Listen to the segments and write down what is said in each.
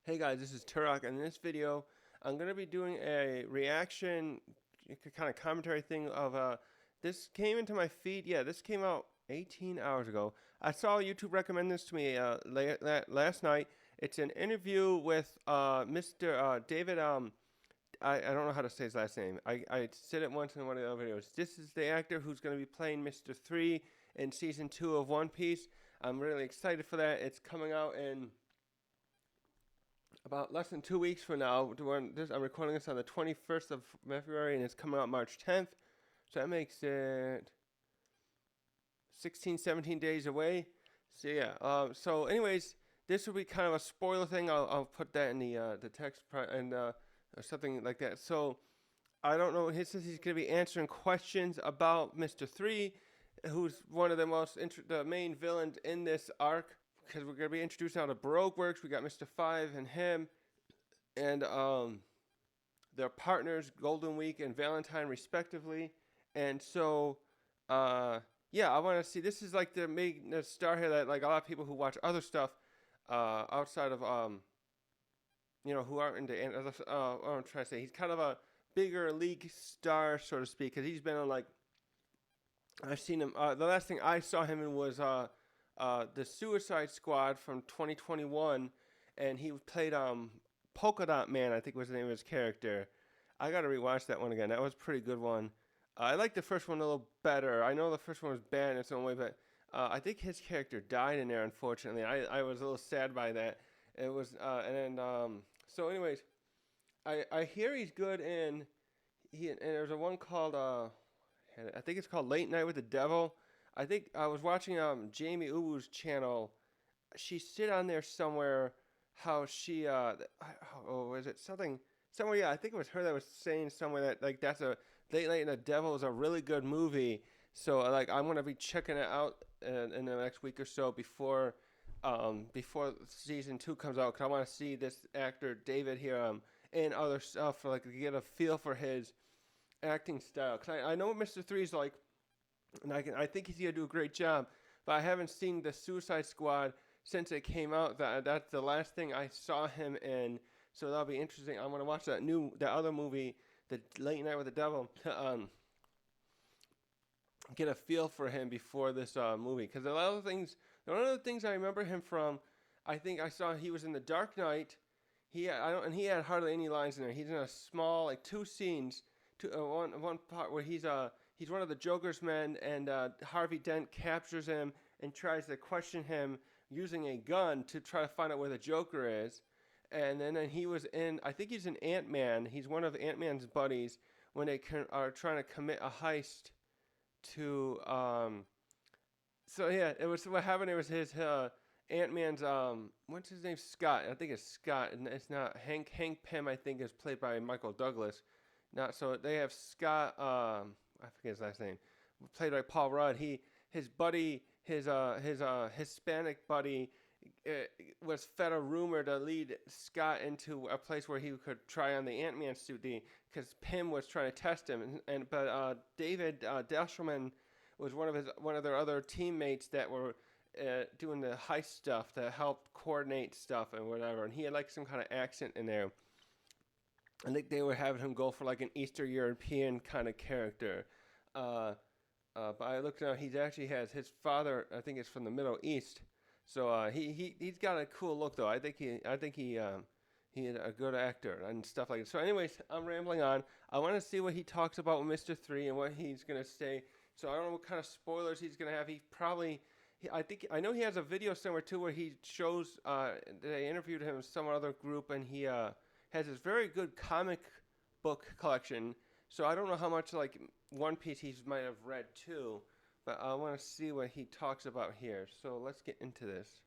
Hey guys, this is Turok, and in this video, I'm going to be doing a reaction, kind of commentary thing of, this came into my feed, this came out 18 hours ago. I saw YouTube recommend this to me last night. It's an interview with Mr. David, I don't know how to say his last name. I said it once in one of the other videos. This is the actor who's going to be playing Mr. 3 in Season 2 of One Piece. I'm really excited for that. It's coming out in about less than 2 weeks from now. I'm recording this on the 21st of February, and it's coming out March 10th. So that makes it 16, 17 days away. So yeah. So anyways, this will be kind of a spoiler thing. I'll put that in the text and or something like that. So I don't know. Since he's going to be answering questions about Mr. 3, who's one of the main villains in this arc, because we're going to be introducing how the Baroque works. We got Mr. 5 and him, and their partners, Golden Week and Valentine, respectively. And so, yeah, I want to see. This is like the star here that like a lot of people who watch other stuff outside of who aren't into. What I'm trying to say, he's kind of a bigger league star, so to speak, because he's been on like. I've seen him. The last thing I saw him in was the Suicide Squad from 2021, and he played Polka Dot Man, I think was the name of his character. I got to rewatch that one again. That was a pretty good one. I like the first one a little better. I know the first one was bad in its own way, but I think his character died in there, unfortunately. I was a little sad by that. It was, so anyways, I hear he's good and there's a one called, I think it's called Late Night with the Devil. I think I was watching Jamie Uwu's channel. She said on there somewhere how she is it somewhere, yeah, I think it was her that was saying somewhere that like that's a Late Night and the Devil is a really good movie. So like I'm gonna be checking it out in the next week or so before season 2 comes out, because I want to see this actor David here and other stuff for like to get a feel for his acting style. Cause I know what Mr. 3 is like. And I think he's gonna do a great job, but I haven't seen the Suicide Squad since it came out. That's the last thing I saw him in, so that'll be interesting. I'm gonna watch that other movie, the Late Night with the Devil, to get a feel for him before this movie. Because one of the things I remember him from, I think I saw he was in The Dark Knight. He had hardly any lines in there. He's in a small like two scenes, one part where he's one of the Joker's men, and Harvey Dent captures him and tries to question him using a gun to try to find out where the Joker is. And then he was in, I think he's in Ant-Man. He's one of Ant-Man's buddies when they are trying to commit a heist to. So yeah, it was what happened. It was his Ant-Man's what's his name? Scott. I think it's Scott, and it's not Hank. Hank Pym, I think, is played by Michael Douglas. Not so they have Scott. I forget his last name. Played by Paul Rudd. His buddy, his Hispanic buddy, was fed a rumor to lead Scott into a place where he could try on the Ant-Man suit, because Pym was trying to test him, but David Dastmalchian was one of their other teammates that were doing the heist stuff to help coordinate stuff and whatever, and he had like some kind of accent in there. I think they were having him go for like an Eastern European kind of character. But I looked now, he actually has his father, I think it's from the Middle East. So he's got a cool look though. I think he is a good actor and stuff like that. So anyways, I'm rambling on. I want to see what he talks about with Mr. 3 and what he's going to say. So I don't know what kind of spoilers he's going to have. I know he has a video somewhere too where he shows, they interviewed him in some other group, and he has this very good comic book collection. So I don't know how much like One Piece he might have read too, but I want to see what he talks about here. So let's get into this.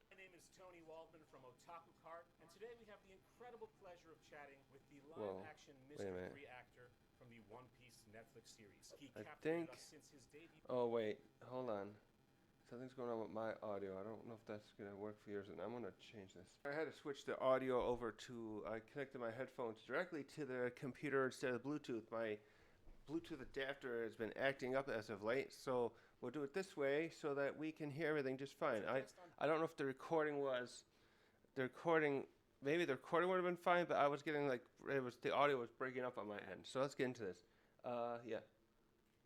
My name is Tony Waldman from OtakuKart, and today we have the incredible pleasure of chatting with the live-action Mr. 3 actor from the One Piece Netflix series. He captivated us since his debut. Oh wait, hold on. Something's going on with my audio. I don't know if that's going to work for yours, and I'm going to change this. I had to switch the audio over to, I connected my headphones directly to the computer instead of Bluetooth. My Bluetooth adapter has been acting up as of late, so we'll do it this way so that we can hear everything just fine. I don't know if the recording maybe the recording would have been fine, but I was getting like the audio was breaking up on my end. So let's get into this. Yeah.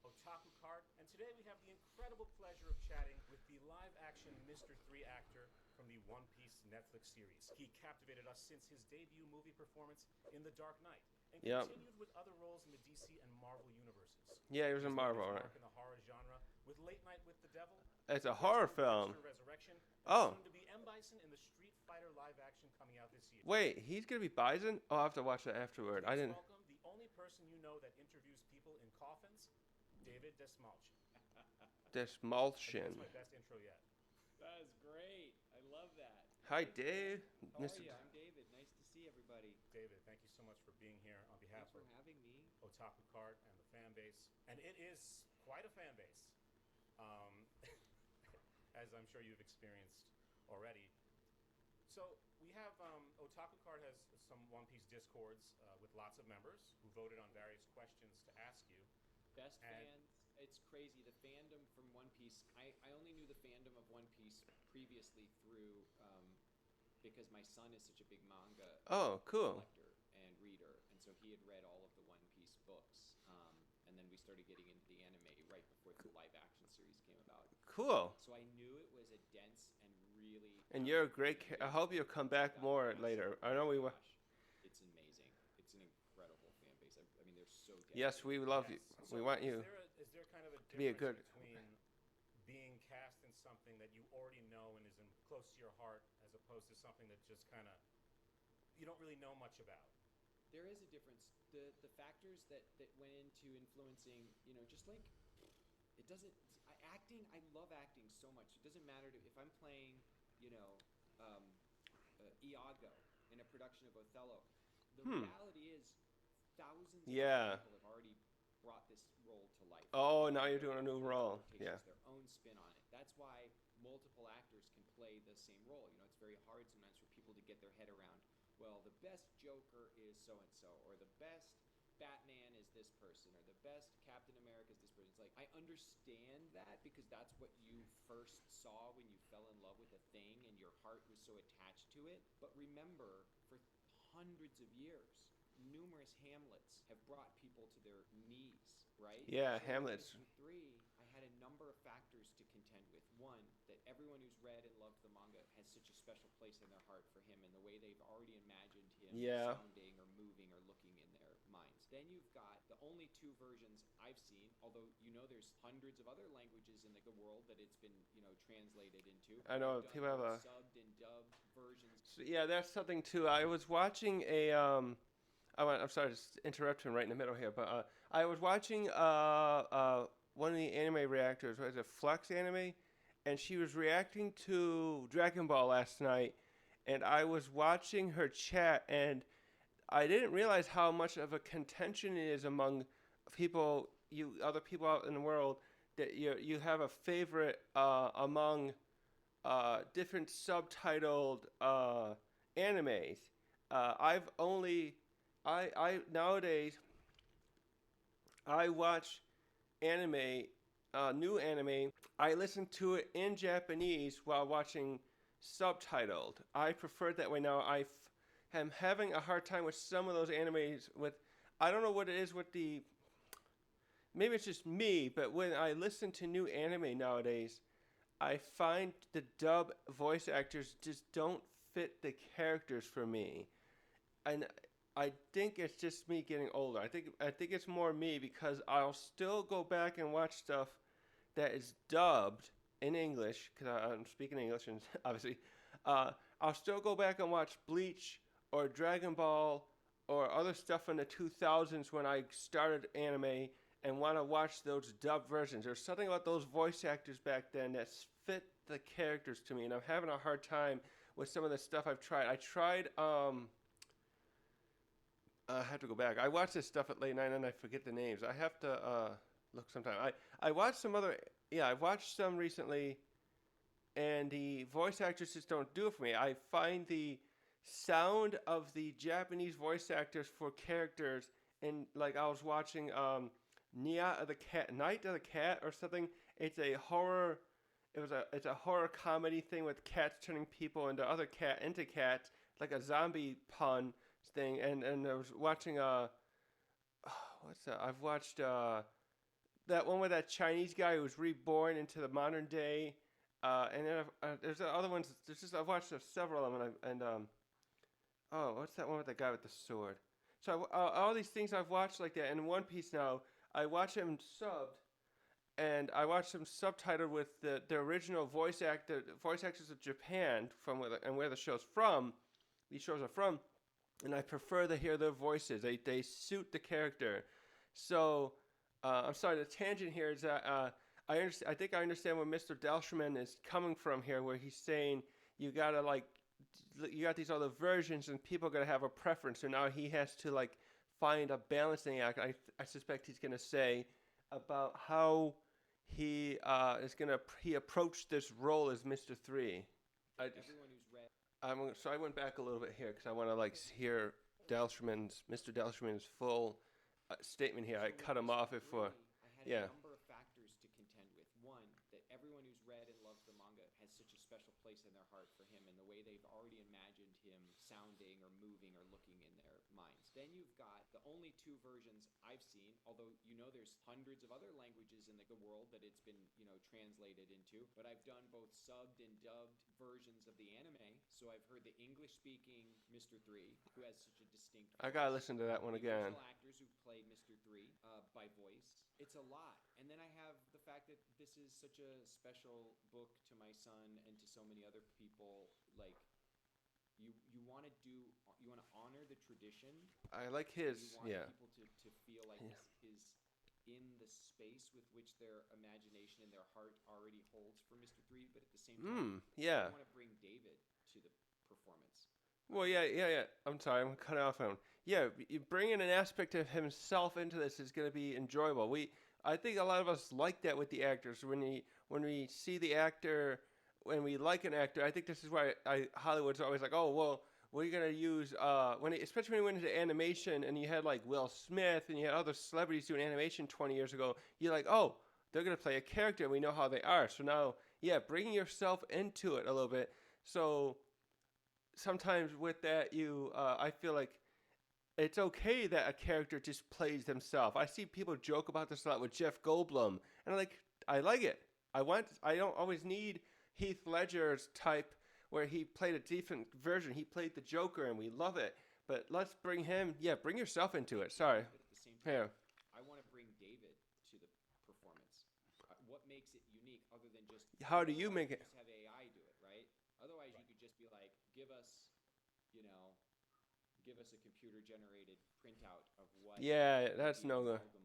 OtakuKart, and today we have the incredible pleasure of chatting with the live-action Mr. 3 actor from the One Piece Netflix series. He captivated us since his debut movie performance in The Dark Knight, and continued with other roles in the DC and Marvel universes. Yeah, he was in Marvel, right? In the horror genre with Late Night with the Devil. It's a horror film. Resurrection, oh. Soon to be M. Bison in the Street Fighter live action coming out this year. Wait, he's gonna be Bison? Oh, I have to watch that afterward. I didn't. Welcome the only person you know that interviews people in coffins, David Dastmalchian. Dastmalchian. That's my best intro yet. That is great. I love that. Hi, Dave. How are you? I'm David. Nice to see everybody. David, thank you so much for being here on behalf Thanks for having me. OtakuKart and the fan base. And it is quite a fan base, as I'm sure you've experienced already. So we have OtakuKart has some One Piece discords with lots of members who voted on various questions to ask you. Best fans. It's crazy. The fandom from One Piece. I only knew the fandom of One Piece previously through because my son is such a big manga collector and reader, and so he had read all of the One Piece books. And then we started getting into the anime right before the live action series came about. Cool. So I knew it was a dense and really. And you're a great. I hope you'll come back more later. I know we will. It's amazing. It's an incredible fan base. I mean, they're so. Yes, we love you. So we want you. Is there kind of a to be a good between being cast in something that you already know and is close to your heart, as opposed to something that just kind of you don't really know much about? There is a difference. The factors that went into influencing, just like it doesn't. Acting, I love acting so much. It doesn't matter if I'm playing, Iago in a production of Othello. The reality is, thousands of people have already brought this role to life. Oh, now you're doing a new role. Yeah. Their own spin on it. That's why multiple actors can play the same role. It's very hard sometimes for people to get their head around. Well, the best Joker is so-and-so, or the best Batman is this person, or the best Captain America is this person. It's like, I understand that because that's what you first saw when you fell in love with a thing and your heart was so attached to it. But remember, for hundreds of years, numerous Hamlets have brought people to their knees, right? Yeah, so Hamlets. In 3, I had a number of factors to contend with. One, that everyone who's read and loved the manga has such a special place in their heart for him and the way they've already imagined him sounding or moving or looking in their minds. Then you've got the only 2 versions I've seen, although there's hundreds of other languages in the world that it's been, translated into. I know people have a subbed and dubbed versions. So, yeah, that's something too. I was watching a I'm sorry to interrupt him right in the middle here, but I was watching one of the anime reactors, was it Flux Anime, and she was reacting to Dragon Ball last night, and I was watching her chat, and I didn't realize how much of a contention it is among people, other people out in the world, that you have a favorite among different subtitled animes. Nowadays I watch anime, new anime. I listen to it in Japanese while watching subtitled. I prefer it that way now. I am having a hard time with some of those animes I don't know what it is with maybe it's just me, but when I listen to new anime nowadays, I find the dub voice actors just don't fit the characters for me. And I think it's just me getting older. I think it's more me because I'll still go back and watch stuff that is dubbed in English, because I'm speaking English, and obviously, I'll still go back and watch Bleach or Dragon Ball or other stuff in the 2000s when I started anime and want to watch those dub versions. There's something about those voice actors back then that fit the characters to me, and I'm having a hard time with some of the stuff I've tried. I tried, I have to go back. I watched this stuff at late night and I forget the names. I have to look sometime. I watched some other, I've watched some recently, and the voice actors just don't do it for me. I find the sound of the Japanese voice actors for characters, and like I was watching Night of the Cat or something. It's a horror. It's a horror comedy thing with cats turning people into cats, like a zombie pun thing, and I was watching what's that? I've watched that one with that Chinese guy who was reborn into the modern day, and then there's other ones. I've watched several of them, oh, what's that one with the guy with the sword? So all these things I've watched like that, and in One Piece now I watch them subbed, and I watch them subtitled with the original voice actors of Japan from where the show's from. These shows are from, and I prefer to hear their voices. They suit the character. So I'm sorry, the tangent here is that I think I understand where Mr. Dastmalchian is coming from here, where he's saying you got these other versions and people are gonna have a preference. So now he has to like find a balancing act. I suspect he's gonna say about how he approached this role as Mr. 3. Everyone who's read. So I went back a little bit here because I want to like hear Mr. Dastmalchian's full statement here. I cut him off before. I had a number of factors to contend with. One, that everyone who's read and loves the manga has such a special place in their heart for him and the way they've already imagined him sounding or moving or looking in their minds. Then you've got the only 2 versions I've seen, although there's hundreds of other languages in the world that it's been, translated into, but I've done both subbed and dubbed versions of the anime, so I've heard the English-speaking Mr. 3, who has such a distinct voice. I gotta listen to that one again. The actors who played Mr. 3 by voice. It's a lot. And then I have the fact that this is such a special book to my son and to so many other people. Like, you want to honor the tradition. I like his, you want people to feel like this is in the space with which their imagination and their heart already holds for Mr. 3, but at the same time, I want to bring David to the performance. Well, yeah. I'm sorry, I'm cutting off on him. Yeah, bringing an aspect of himself into this is going to be enjoyable. I think a lot of us like that with the actors. When we see the actor, when we like an actor, I think this is why Hollywood's always like, oh, well, we're going to use, especially when you went into animation and you had like Will Smith and you had other celebrities doing animation 20 years ago, you're like, oh, they're going to play a character and we know how they are. So now, bringing yourself into it a little bit. So sometimes with that, I feel like it's okay that a character just plays themselves. I see people joke about this a lot with Jeff Goldblum, and I like it. I don't always need Heath Ledger's type where he played a different version. He played the Joker, and we love it. But let's bring him. Yeah, bring yourself into it. Sorry. But at the same time, I want to bring David to the performance. What makes it unique, other than just how do you make it? Just have AI do it, right? Otherwise, you could just be like, give us a computer-generated printout of what. Yeah, that's no good. Of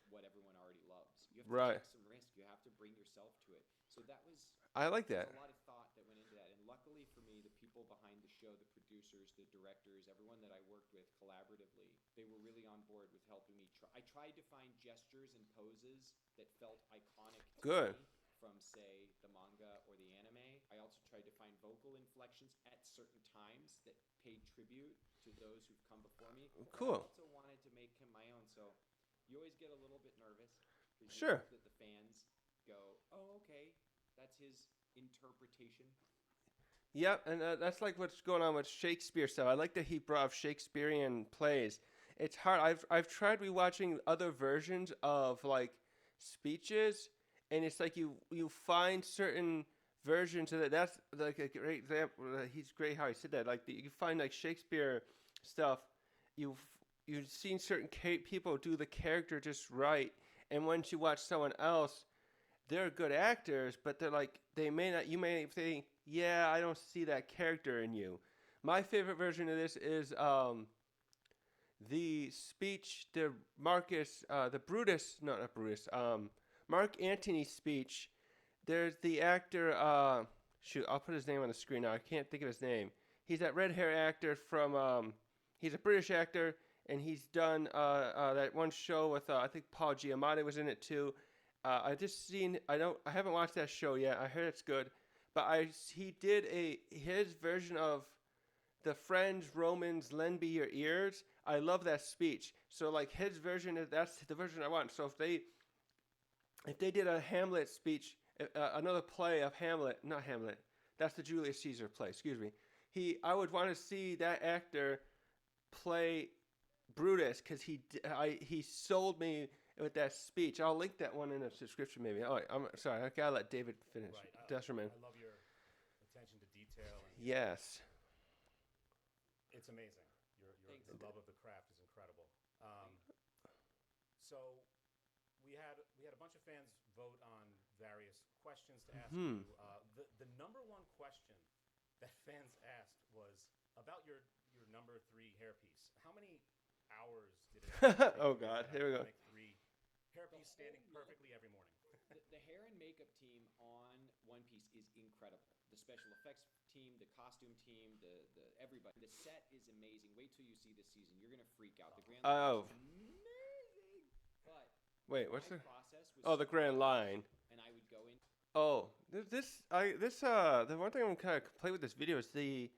what everyone already loves. You have to take some risk. You have to bring yourself to it. So that was. I like that. There's a lot of thought that went into that, and luckily for me, the people behind the show, the producers, the directors, everyone that I worked with collaboratively, they were really on board with helping me. I tried to find gestures and poses that felt iconic to me from, say, the manga or the anime. I also tried to find vocal inflections at certain times that paid tribute to those who've come before me. Cool. I also wanted to make him my own, so you always get a little bit nervous. Sure. That the fans go, oh, okay, that's his interpretation. Yep, and that's like what's going on with Shakespeare stuff. I like that he brought up Shakespearean plays. It's hard. I've tried rewatching other versions of like speeches, and it's like you find certain versions of it. That's like a great example. He's great how he said that. Like you find like Shakespeare stuff. You've seen certain people do the character just right, and once you watch someone else, they're good actors, but they're like you may think, yeah, I don't see that character in you. My favorite version of this is the speech, Mark Antony's speech. There's the actor, I'll put his name on the screen now. I can't think of his name. He's that red hair actor from, he's a British actor, and he's done that one show with, I think Paul Giamatti was in it too. I haven't watched that show yet. I heard it's good. But he did his version of the Friends, Romans, lend me your ears. I love that speech. So like his version, that's the version I want. So if they did a Hamlet speech, another play of Hamlet, not Hamlet, that's the Julius Caesar play, excuse me. I would want to see that actor play Brutus because he sold me with that speech. I'll link that one in the description maybe. Oh, I'm sorry. I gotta let David finish. Right. Desterman. I love your attention to detail. And Yes. It's amazing. Your love of the craft is incredible. So we had a bunch of fans vote on various questions to ask you. The number one question that fans asked was about your number 3 hairpiece. How many hours did it take Oh to God, get here we that go. iconic 3 hairpiece standing perfectly every morning? The hair and makeup team on One Piece is incredible. The special effects team, the costume team, the everybody. The set is amazing. Wait till you see this season. You're gonna freak out. The Grand Line is amazing. But Wait, what's the process was the Grand Line? and I would go in. Oh, the one thing I'm kind of complain with this video is the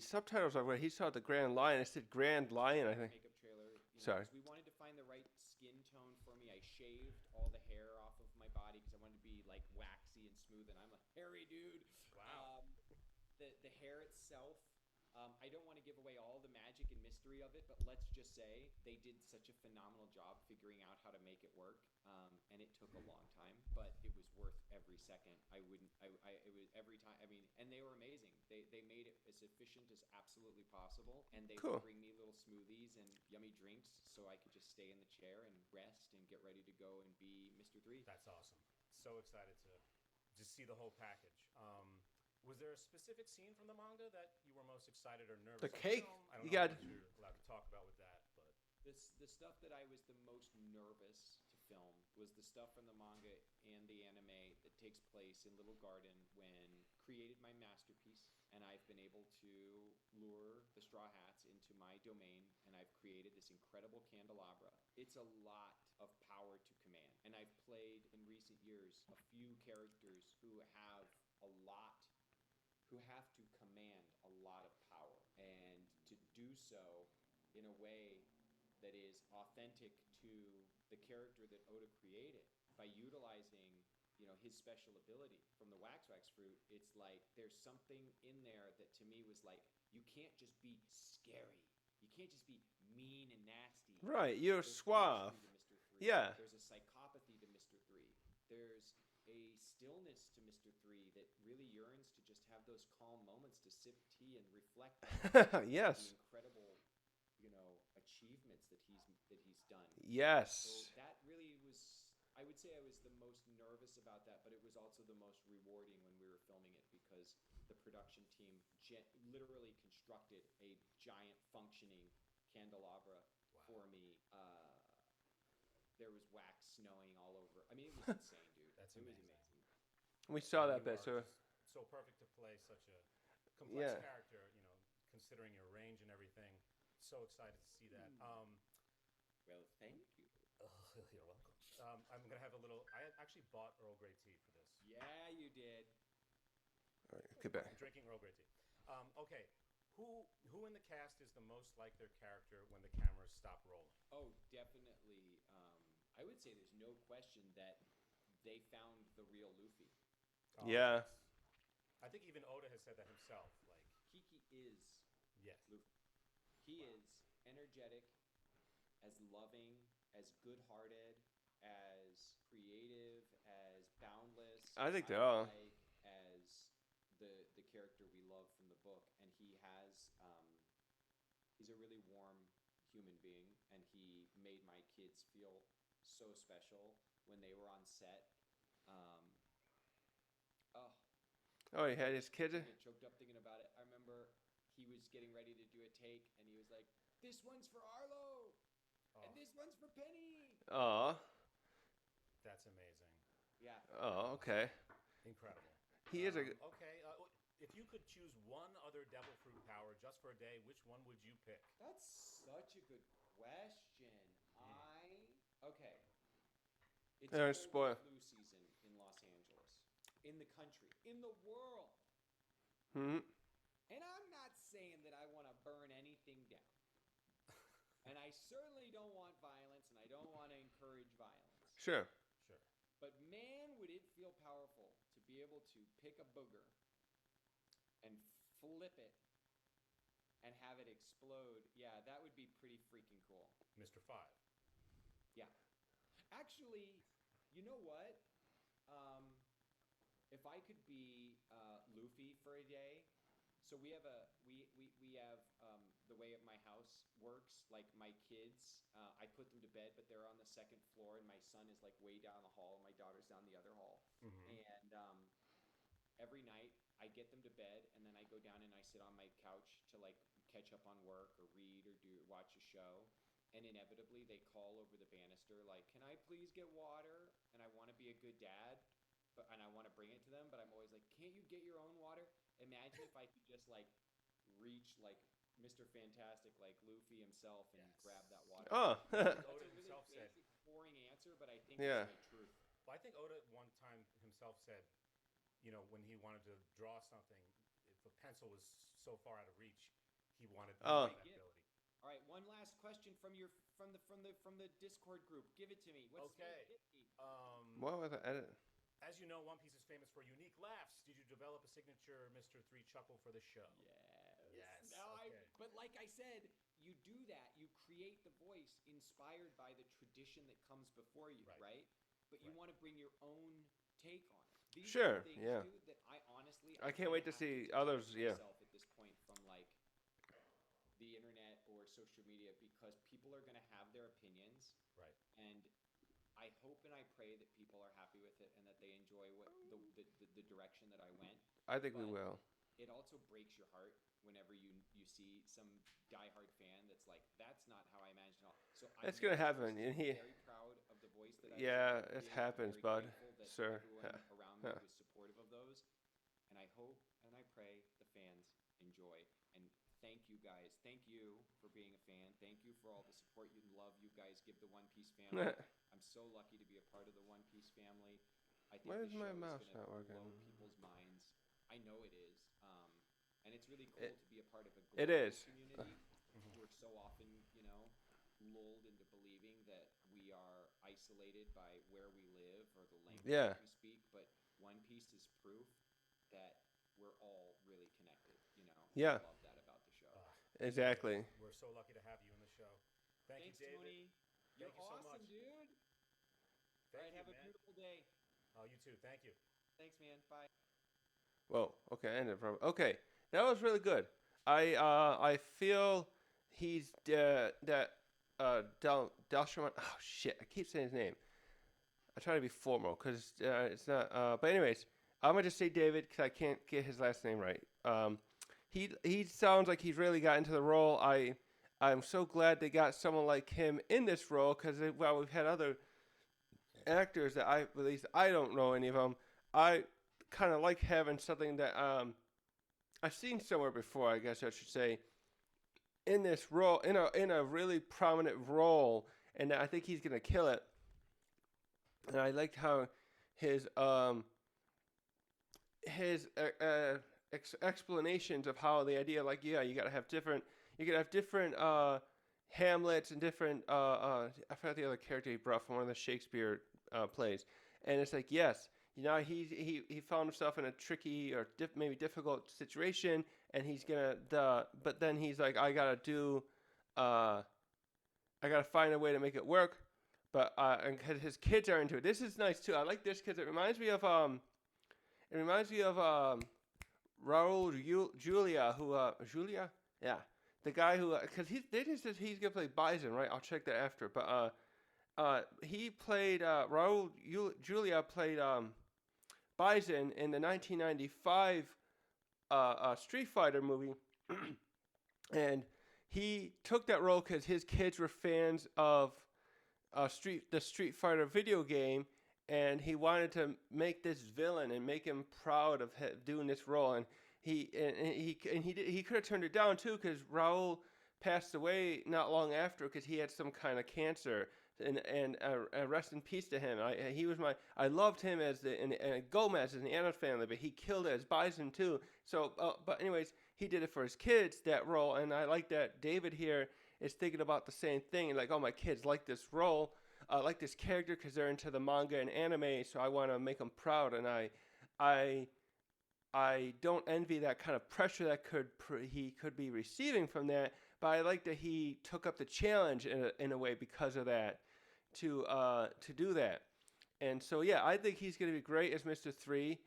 subtitles are where he saw the Grand Line. It said Grand Lion, I think. Makeup trailer. Sorry. 'Cause we wanted to find the right skin tone for me. I shaved all the hair off of my body because I wanted to be like waxy and smooth, and I'm a hairy dude. Wow. The hair itself, I don't want to give away all the magic and mystery of it, but let's just say they did such a phenomenal job figuring out how to make it work, and it took a long time, but it was worth every second. It was every time. I mean, and they were amazing. They made it as efficient as absolutely possible, and they Cool. would bring me little smoothies and yummy drinks so I could just stay in the chair and rest and get ready to go and be Mr. 3. That's awesome. So excited to just see the whole package. Was there a specific scene from the manga that you were most excited or nervous? The cake. I don't You know got. what you're allowed to talk about with that, but The stuff that I was the most nervous to film was the stuff from the manga and the anime that takes place in Little Garden when created my masterpiece, and I've been able to lure the Straw Hats into my domain, and I've created this incredible candelabra. It's a lot of power to command, and I've played in recent years a few characters who have to command a lot of power, and to do so in a way that is authentic to the character that Oda created by utilizing, his special ability from the wax fruit. It's like there's something in there that to me was like, you can't just be scary. You can't just be mean and nasty. Right, you're There's suave. honesty to Mr. 3. Yeah. There's a psychopathy to Mr. 3. There's a stillness to Mr. 3 that really yearns to just have those calm moments to sip tea and reflect on Yes. the incredible, achievements that he's done. Yes. So that really was, I would say I was the most nervous about that, but it was also the most rewarding when we were filming it because the production team literally constructed a giant functioning candelabra for me. There was wax snowing all over. I mean, it was insane, dude. That's It was amazing. amazing. We saw You that bit. are So just so perfect to play such a complex Yeah. character, considering your range and everything. So excited to see that. Well, thank you. You're welcome. I'm gonna have a little. I actually bought Earl Grey tea for this. Yeah, you did. all right, get back. I'm drinking Earl Grey tea. Okay, who in the cast is the most like their character when the cameras stop rolling? Oh, definitely. I would say there's no question that they found the real Luffy. Yeah. Yes. I think even Oda has said that himself. Like, Kiki is yes. Luffy. He is energetic, as loving, as good-hearted, as creative, as boundless. I think they are. As the character we love from the book, and he has he's a really warm human being, and he made my kids feel so special when they were on set. Oh, he had his kid. I get choked up thinking about it. I remember he was getting ready to do a take, and he was like, "This one's for Arlo, and this one's for Penny." Oh. That's amazing. Yeah. Oh, okay. Incredible. He is a. Okay. If you could choose one other devil fruit power just for a day, which one would you pick? That's such a good question. Okay. It's Don't cold spoil. flu season in Los Angeles, in the country, in the world. And I'm not saying that I want to burn anything down. And I certainly don't want violence, and I don't want to encourage violence. Sure. Sure. But man, would it feel powerful to be able to pick a booger and flip it, and have it explode. Yeah, that would be pretty freaking cool. Mr. Five. Yeah. Actually, you know what? If I could be Luffy for a day, so we have the way my house works. Like my kids, I put them to bed, but they're on the second floor, and my son is like way down the hall, and my daughter's down the other hall. Mm-hmm. And every night I get them to bed, and then I go down and I sit on my couch to like catch up on work or read or watch a show. And inevitably they call over the banister like, "Can I please get water?" And I want to be a good dad, and I want to bring it to them, but I'm always like, "Can't you get your own water?" Imagine if I could just like reach like Mr. Fantastic, like Luffy himself, and grab that water. Oh. That's Oda a really himself said. basic, boring answer, but I think Yeah. it's the truth. Well, I think Oda one time himself said, you know, when he wanted to draw something, if a pencil was so far out of reach, he wanted that ability. All right, one last question from the Discord group. Give it to me. What's Okay. hit me? What was the edit? As you know, One Piece is famous for unique laughs. Did you develop a signature Mr. 3 chuckle for the show? Yes. Now okay. but like I said, you do that. You create the voice inspired by the tradition that comes before you, right? But you want to bring your own take on it. These Sure, are things, yeah. dude, that I honestly I can't wait to have see detach others, yeah. myself at this point from like the internet or social media, because people are going to have their opinions, Right. and I hope and I pray that people are happy with it and that they enjoy what the direction that I went. I think we But will. It also breaks your heart whenever you see some diehard fan that's like, "That's not how I imagined it." So It's gonna happen, and I'm he. very proud of the voice that I Yeah, was it creating. happens, I'm bud. very grateful that Sir. everyone around me was supportive of those, and I hope and I pray the fans enjoy. And thank you guys. Thank you for being a fan. Thank you for all the support and love you guys give the One Piece family. I'm so lucky to be a part of the One Piece family. I think Why the is show my is mouse going to not working? blow people's minds. I know it is. And it's really cool to be a part of a It global is. community. We're so often, lulled into believing that we are isolated by where we live or the language that we speak. But One Piece is proof that we're all really connected. Yeah. I love that about the show. Exactly. We're so lucky to have you in the show. Thanks, you, David. Tony. You're Thank you so awesome, much. dude. Thank All right, you, have man. a beautiful day. Oh, you too. Thank you. Thanks, man. Bye. Whoa. Okay. I ended from. Okay. That was really good. I feel he's Dastmalchian. Oh shit! I keep saying his name. I try to be formal because it's not. But anyways, I'm gonna just say David because I can't get his last name right. He sounds like he's really got into the role. I'm so glad they got someone like him in this role because we've had other actors that at least I don't know any of them. I kind of like having something that I've seen somewhere before, I guess I should say, in this role, in a really prominent role, and I think he's gonna kill it. And I liked how his explanations of how the idea, like, yeah, you could have different Hamlets and different I forgot the other character he brought from one of the Shakespeare plays, and it's like, yes. He found himself in a tricky or maybe difficult situation, and he's but then he's like, I gotta find a way to make it work. But and cause his kids are into it. This is nice too. I like this because it reminds me of Raul Julia, yeah, the guy who because they just said he's gonna play Bison, right? I'll check that after. But he played Raul Julia played Bison in the 1995 Street Fighter movie, and he took that role because his kids were fans of the Street Fighter video game, and he wanted to make this villain and make him proud of doing this role. And he could have turned it down too because Raul passed away not long after because he had some kind of cancer. And rest in peace to him. I loved him as Gomez in the Adams Family, but he killed it as Bison too. So, but anyways, he did it for his kids, that role, and I like that David here is thinking about the same thing. Like, oh, my kids like this role, like this character because they're into the manga and anime, so I want to make them proud. And I don't envy that kind of pressure that he could be receiving from that, but I like that he took up the challenge in a way because of that to do that. And so yeah, I think he's going to be great as Mr. 3.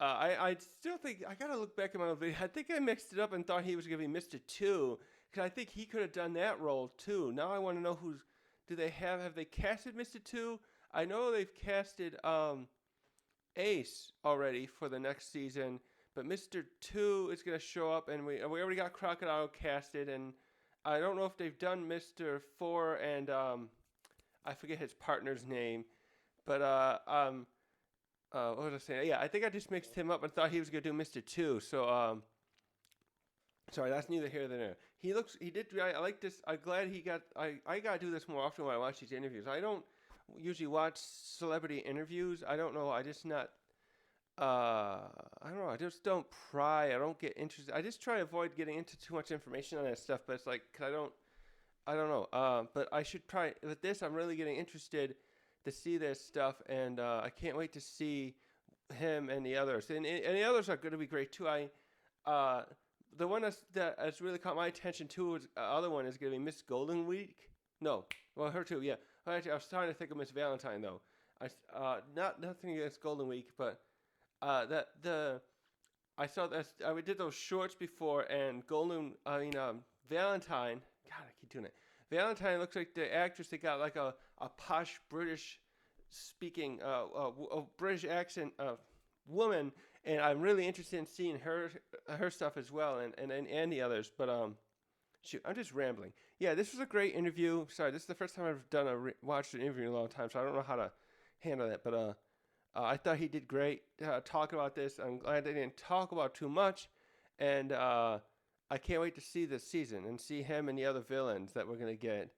I still think I gotta look back at my old video. I think I mixed it up and thought he was gonna be Mr. 2 because I think he could have done that role too. Now I want to know have they casted Mr. 2? I know they've casted Ace already for the next season, but Mr. 2 is gonna show up, and we already got Crocodile casted, and I don't know if they've done Mr. 4 and I forget his partner's name, but what was I saying? Yeah, I think I just mixed him up and thought he was gonna do Mr. 2. So sorry, that's neither here nor there. I like this. I'm glad he got. I gotta do this more often when I watch these interviews. I don't usually watch celebrity interviews. I don't know. I just not. I don't know. I just don't pry. I don't get interested. I just try to avoid getting into too much information on that stuff. But it's like, cause I don't know. But I should try. With this, I'm really getting interested to see this stuff, and I can't wait to see him and the others. And the others are going to be great too. The one that has really caught my attention too is other one is going to be Miss Golden Week. No, well, her too. Yeah, actually, I was trying to think of Miss Valentine though. Nothing against Golden Week, but I saw that we did those shorts before, and Valentine. God, I keep doing it. Valentine looks like the actress that got like a posh British speaking a British accent woman, and I'm really interested in seeing her stuff as well, and the others. But shoot, I'm just rambling. Yeah, this was a great interview. Sorry, this is the first time I've done watched an interview in a long time, so I don't know how to handle that. But I thought he did great talking about this. I'm glad they didn't talk about too much, and I can't wait to see this season and see him and the other villains that we're going to get.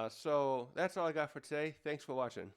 So that's all I got for today. Thanks for watching.